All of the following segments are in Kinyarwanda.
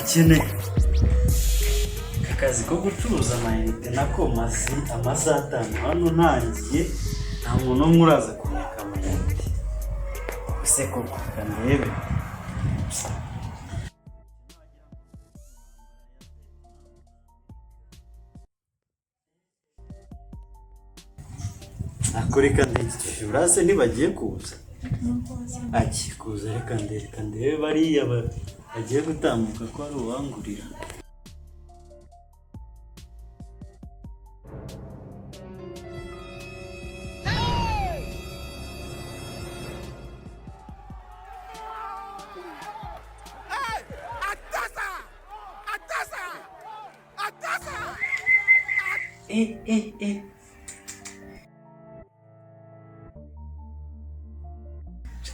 Kene akazi ko gucuruza amayinite nako maze amasaha 5 hano ntangiye nta muntu umwe uraza kumeka amayinite ese koko kanebe akore kandi urase nibagiye kuza kuza reka ndebe bariya bagiye gutambuka ko ari uwangurira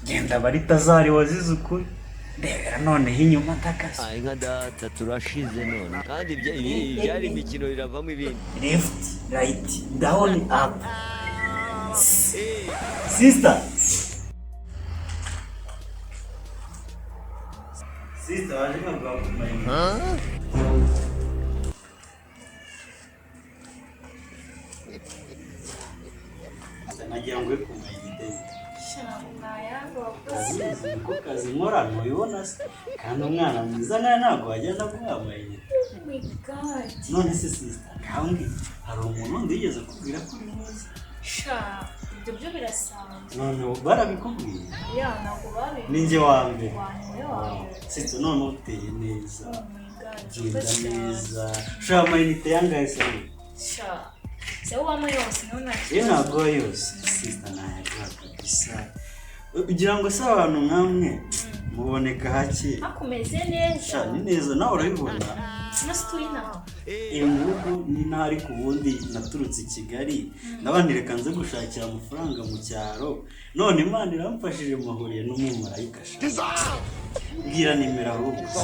genda bari Tazari wazize ukuri ndebera noneho inyuma ndakase inka data turashize none kandi byari imikino iravamo ibindi left right down up sister waje ngakumenya nagira ngo kumenya kazi nkora ntubibona se kandi umwana mwiza nawe ntabwo wagenda guhamaye none se sister kandi hari umuntu undi yigeze kubwira ko uri mwiza ibyo byo birasanzwe none barabikubwiye ntabwo babizi ninjye wa mbere sister none uteye neza ugenda neza ushaka amayinite yangahe se se wama yose ntabwo yose sister nayaguha kabisa kugira ngo se abantu nkamwe muboneka hake hakumeze neza ni neza nawe urabibona murugo ni ntari ku wundi naturutse i Kigali n'abandi reka nze gushakira amafaranga mu cyaro none Imana iramfashije mahuriye n'umumarayika bwira nimero ahubwo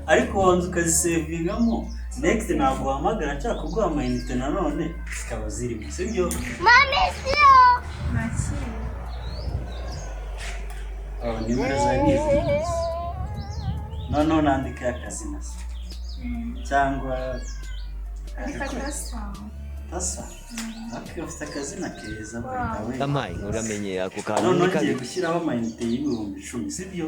ariko wanze ukazisevingamo next ntabwo wahamagara nshaka kuguha amayinite nanone zikaba zirimo sibyo nimero za nizi noneho nandika akazi nasa cyangwa tasa ufite akazina keza amayi uramenye ako kantu noneho ngiye gushyiraho amayinite y'ibihumbi 10 sibyo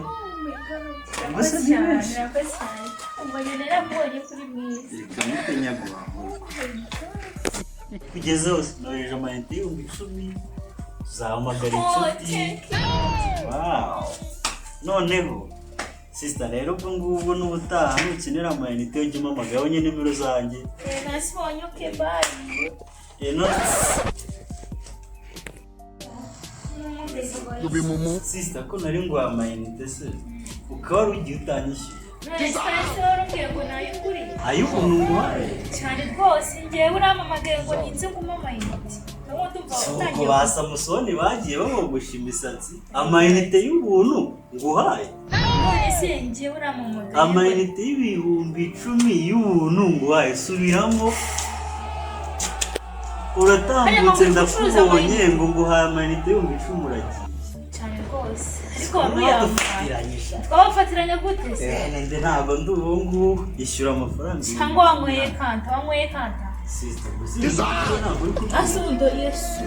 kugeza hose nohereje amayinite y'ibihumbi 10 uzahamagara inshuti noneho sister rero ubwo ngubwo n'ubutaha nukenera amayinite ujye umpamagara wenye nimero zanjye nasibonye okay bye sister ko nari ngo amayinite se ukaba ugiye utanyishyura ay'ubuntu nguhaye cyane rwose ngewe uramamagaye ngo ninze nguma amayinite ubwo ba Samusoni bagiye babogosha imisatsi amayinite y'ubuntu nguhaye none se ngewe uramamagaye amayinite y'ibihumbi 10 y'ubuntu nguhaye subiramo uratambutse ndakubonye ngo nguhaye amayinite y'ibihumbi 10 uragiye cyane rwose ariko wamuyafatiranyisha twabafatiranya gute se nende ntabwo ndi ubu ngubu ishyura amafaranga cyangwa wanyweye kanta sister ntabwo uri kuvuga asundo Yesu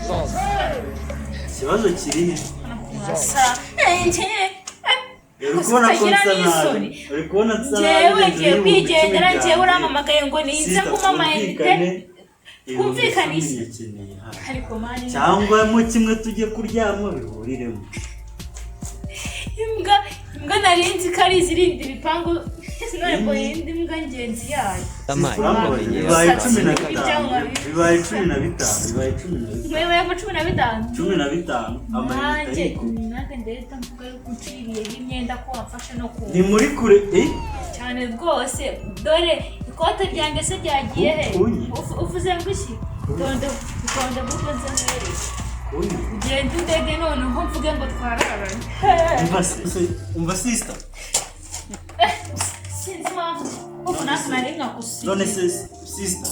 ikibazo kiri uri kubona njyewe ngiye kwigendera njyewe uramamagaye ngo ninze kuma amayinite kumvikanisha ariko mani cyangwa mu kimwe tujye kuryama bihuriremo imbwa narinzi ko ari izirindi bipangu ntabwo yindi mbwa ngenzi yayo bibaye 15 amayinite nanjye ndahita mvuga yuko unciriyeho imyenda ko wamfashe no kumva ni muri kure cyane rwose dore ikote ryanjye se ryagiye he uvuze ngo iki utonde buto nzemere ugenda udege noneho mvuge ngo twararanye umva sister sinzi impamvu ubu natwe nari nkagusiga none se sister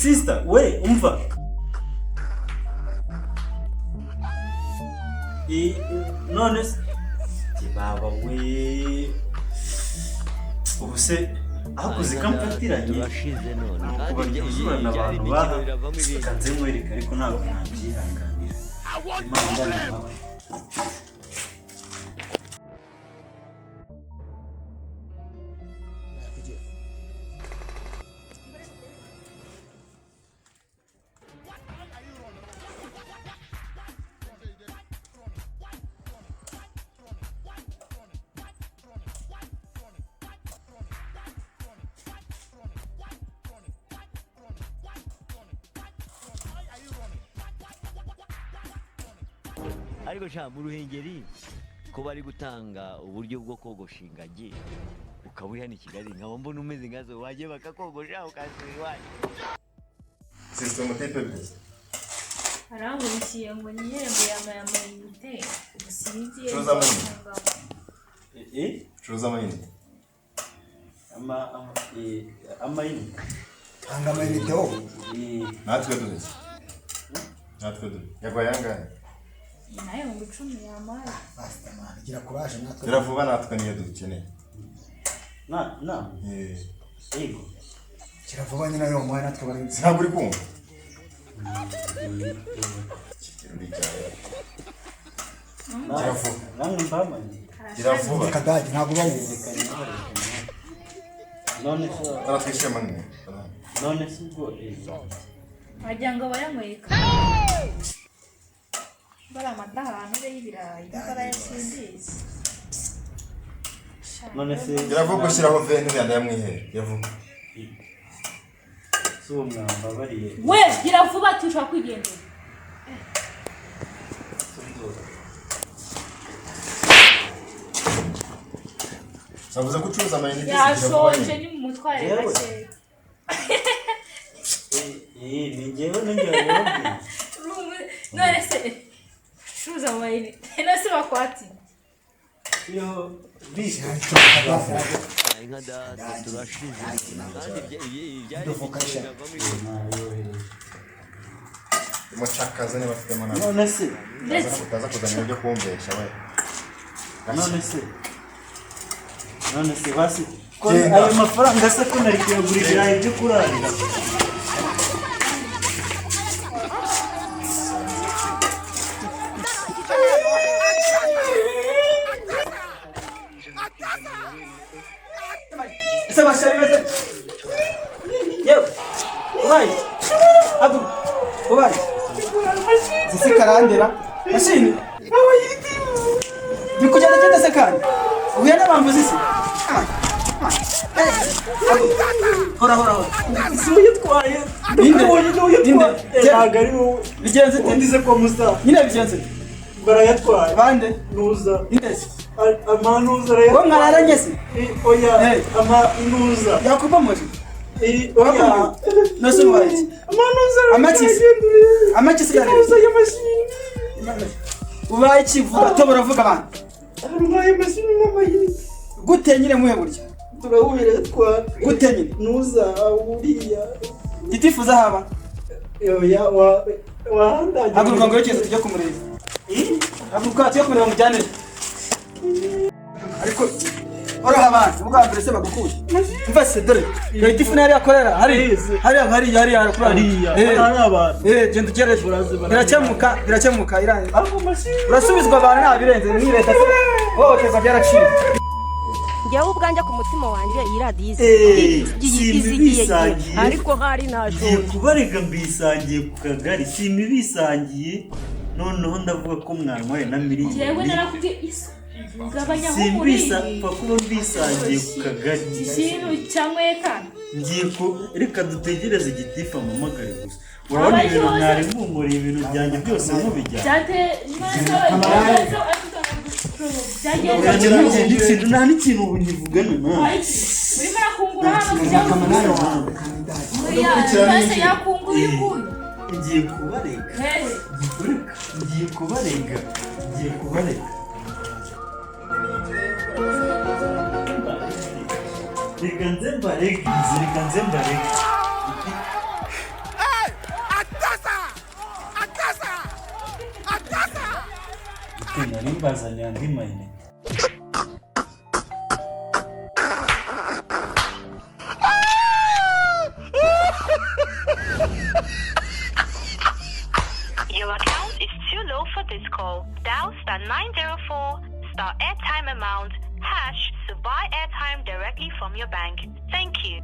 sister umva none se baba we ubu se hakoze kamfatiranye turashize none nuko kandi baryuzurana byari abantu imikino biravamo ibindi kanze mwereka ariko ntabwo nabyihanganira Imana ndana nawe ariko sha mu Ruhengeri ko bari gutanga uburyo bwo kogosha ingagi ukaba uri hano i Kigali nkaba mbona umeze nkazo wagiye bakakogosha ukasubira iwanyu System type bwiza. arangurikiye ngo nyihembe yambaye amayinite ubusinzi Curuza amayinite. Curuza amayinite. amayinite Tanga amayinite ho. Natwe duze. Yagwa yangahe? nayo ngo 10 yamara Basta man, gira courage natwe. Turavuba natwe niyo dukeneye. na yego Gira vuba nyina yo mwana natwe bari. Ntabwo uri kumva. Uri cyane. Kiravuba. namwe mbamanye Kiravuba. Kadage ntabwo bayizi. none se Taratwishyura manini. none se ubwo wagira ngo bayanyweka bari amata ahantu y'ibirayi bakaba yasindiza none se Kiravuba gushyiraho veni yanda yamwihere. Kiravuba. si uwo mwambabariye we gira vuba tushaka kwigendera Savuze ko ucuruza amayinite yashonje ni mu mutware Yewe. gake ni njyewe wabwiye none se shuza amayinite nase bakwati iyo bisi inka data turashize kandi byari imikino biravamo ibindi mucakaza niba afite manana. none se Utaza kuzana ibyo kumbesha we. none se basi ko ayo mafaranga se ko nari kuyagura ibirayi byo kurarira ese bashari bese yewe ubaye adu ubaye zisi karandera mashini bikujyana cyenda se kandi uhuye n'abambuzi se hora si uyitwaye ninde ntabwo ari wowe bigenze ite ndize kwa musa nyine bigenze ite barayatwaye bande nuza ninde se amanuza wo mwararanye se oya amanuza yakupamoje oya nose ubaye amanuza amakisi ya amanuza y'amashini ubaye ikivuga to baravuga abantu harubaye amashini n'amayinite gute nyine muhe buryo turahurira twa gute nyine nuza uriya gitifuza haba oya wahandaje haguruka ngo yokeze tujye kumureba haguruka tujye kumureba mujyanire ariko oroha abantu ubwa mbere se bagukuye umva se dore iyo gitifu nari yakorera hari hariya hari abantu genda ugereje birakemuka irangiye urasubizwa abantu nta birenze ni leta se hohoterwa byaraciye njyewe ubwanjye ku mutima wanjye iyi radiyo izigiye ariko hari ngiye ntashoboye kubarega mbisangiye ku kagari simbisangiye noneho ndavuga ko mwanyweye na jewe miliyoni narakubwiye isa gabanya humuri pfa kuba mbisangiye ku kagari ikintu cyanyweka ngiye ko reka dutegereze igitifu amamagare gusa urabona ibintu mwari mwumuriye ibintu byanjye byose mubijyana byate nta n'ikintu ubu nkivugana nawe urimo arakungura hano kugira ngo yose yakungura yukuye ngiye kubarega reka nze mbarege nari mbazaniye andi mayinite. Your account is too low for this call. Dial *904 *airtime amount # to buy airtime directly from your bank. Thank you.